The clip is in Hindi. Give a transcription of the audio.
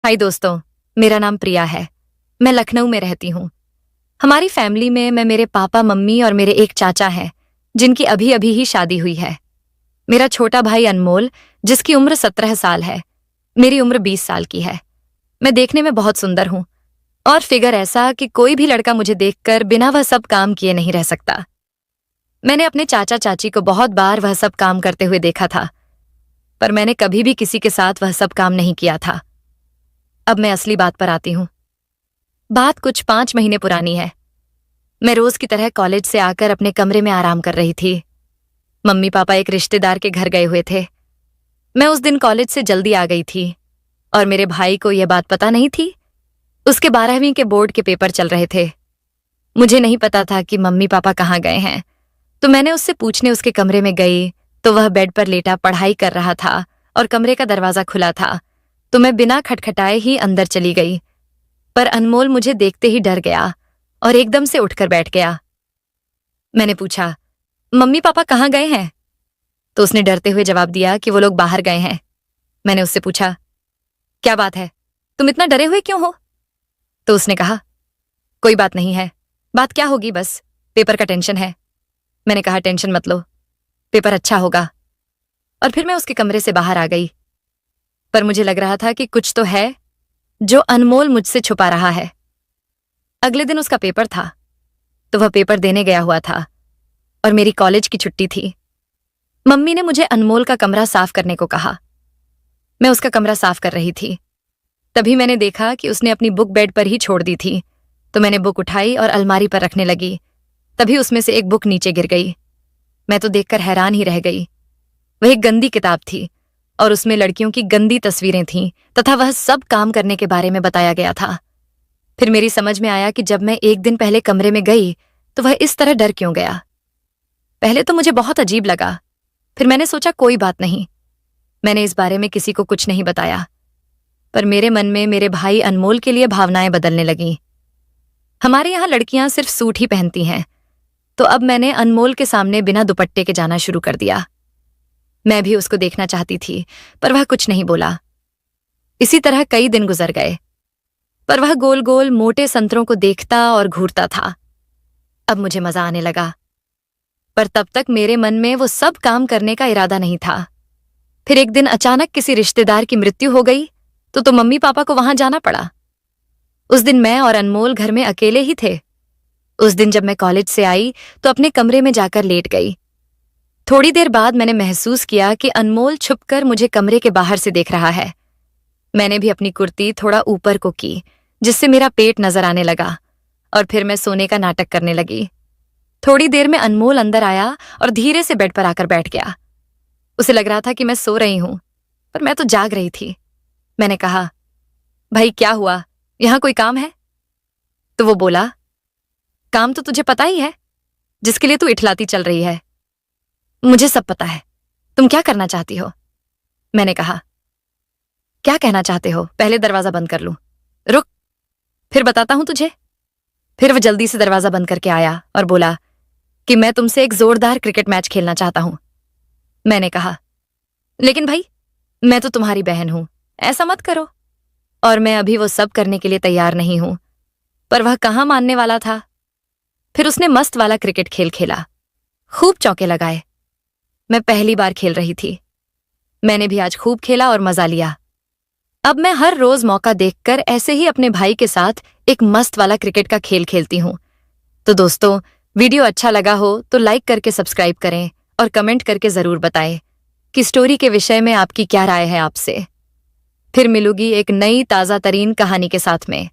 हाय दोस्तों, मेरा नाम प्रिया है। मैं लखनऊ में रहती हूँ। हमारी फैमिली में मैं मेरे पापा मम्मी और मेरे एक चाचा हैं जिनकी अभी अभी ही शादी हुई है। मेरा छोटा भाई अनमोल, जिसकी उम्र 17 साल है। मेरी उम्र 20 साल की है। मैं देखने में बहुत सुंदर हूँ और फिगर ऐसा कि कोई भी लड़का मुझे देखकर बिना वह सब काम किए नहीं रह सकता। मैंने अपने चाचा चाची को बहुत बार वह सब काम करते हुए देखा था, पर मैंने कभी भी किसी के साथ वह सब काम नहीं किया था। अब मैं असली बात पर आती हूँ। बात कुछ 5 महीने पुरानी है। मैं रोज की तरह कॉलेज से आकर अपने कमरे में आराम कर रही थी। मम्मी पापा एक रिश्तेदार के घर गए हुए थे। मैं उस दिन कॉलेज से जल्दी आ गई थी और मेरे भाई को यह बात पता नहीं थी। उसके 12वीं के बोर्ड के पेपर चल रहे थे। मुझे नहीं पता था कि मम्मी पापा कहाँ गए हैं, तो मैंने उससे पूछने उसके कमरे में गई तो वह बेड पर लेटा पढ़ाई कर रहा था और कमरे का दरवाजा खुला था, तो मैं बिना खटखटाए ही अंदर चली गई। पर अनमोल मुझे देखते ही डर गया और एकदम से उठकर बैठ गया। मैंने पूछा, मम्मी पापा कहाँ गए हैं? तो उसने डरते हुए जवाब दिया कि वो लोग बाहर गए हैं। मैंने उससे पूछा, क्या बात है, तुम इतना डरे हुए क्यों हो? तो उसने कहा, कोई बात नहीं है। बात क्या होगी, बस पेपर का टेंशन है। मैंने कहा, टेंशन मत लो, पेपर अच्छा होगा। और फिर मैं उसके कमरे से बाहर आ गई। पर मुझे लग रहा था कि कुछ तो है जो अनमोल मुझसे छुपा रहा है। अगले दिन उसका पेपर था, तो वह पेपर देने गया हुआ था और मेरी कॉलेज की छुट्टी थी। मम्मी ने मुझे अनमोल का कमरा साफ करने को कहा। मैं उसका कमरा साफ कर रही थी। तभी मैंने देखा कि उसने अपनी बुक बेड पर ही छोड़ दी थी, तो मैंने बुक उठाई और अलमारी पर रखने लगी। तभी उसमें से एक बुक नीचे गिर गई। मैं तो देखकर हैरान ही रह गई। वह एक गंदी किताब थी और उसमें लड़कियों की गंदी तस्वीरें थीं तथा वह सब काम करने के बारे में बताया गया था। फिर मेरी समझ में आया कि जब मैं एक दिन पहले कमरे में गई तो वह इस तरह डर क्यों गया। पहले तो मुझे बहुत अजीब लगा, फिर मैंने सोचा कोई बात नहीं। मैंने इस बारे में किसी को कुछ नहीं बताया, पर मेरे मन में मेरे भाई अनमोल के लिए भावनाएं बदलने लगीं। हमारे यहाँ लड़कियां सिर्फ सूट ही पहनती हैं, तो अब मैंने अनमोल के सामने बिना दुपट्टे के जाना शुरू कर दिया। मैं भी उसको देखना चाहती थी, पर वह कुछ नहीं बोला। इसी तरह कई दिन गुजर गए, पर वह गोल गोल मोटे संतरों को देखता और घूरता था। अब मुझे मजा आने लगा, पर तब तक मेरे मन में वो सब काम करने का इरादा नहीं था। फिर एक दिन अचानक किसी रिश्तेदार की मृत्यु हो गई, तो मम्मी पापा को वहां जाना पड़ा। उस दिन मैं और अनमोल घर में अकेले ही थे। उस दिन जब मैं कॉलेज से आई तो अपने कमरे में जाकर लेट गई। थोड़ी देर बाद मैंने महसूस किया कि अनमोल छुपकर मुझे कमरे के बाहर से देख रहा है। मैंने भी अपनी कुर्ती थोड़ा ऊपर को की, जिससे मेरा पेट नजर आने लगा, और फिर मैं सोने का नाटक करने लगी। थोड़ी देर में अनमोल अंदर आया और धीरे से बेड पर आकर बैठ गया। उसे लग रहा था कि मैं सो रही हूं, पर मैं तो जाग रही थी। मैंने कहा, भाई क्या हुआ, यहां कोई काम है? तो वो बोला, काम तो तुझे पता ही है, जिसके लिए तू इठलाती चल रही है। मुझे सब पता है, तुम क्या करना चाहती हो? मैंने कहा, क्या कहना चाहते हो? पहले दरवाजा बंद कर लूं। रुक, फिर बताता हूं तुझे। फिर वह जल्दी से दरवाजा बंद करके आया और बोला कि मैं तुमसे एक जोरदार क्रिकेट मैच खेलना चाहता हूं। मैंने कहा, लेकिन भाई, मैं तो तुम्हारी बहन हूं, ऐसा मत करो। और मैं अभी वो सब करने के लिए तैयार नहीं हूं, पर वह कहां मानने वाला था। फिर उसने मस्त वाला क्रिकेट खेल खेला, खूब चौके लगाए। मैं पहली बार खेल रही थी। मैंने भी आज खूब खेला और मजा लिया। अब मैं हर रोज मौका देखकर ऐसे ही अपने भाई के साथ एक मस्त वाला क्रिकेट का खेल खेलती हूं। तो दोस्तों, वीडियो अच्छा लगा हो तो लाइक करके सब्सक्राइब करें और कमेंट करके जरूर बताएं कि स्टोरी के विषय में आपकी क्या राय है आपसे। फिर मिलूंगी एक नई ताजा तरीन कहानी के साथ में।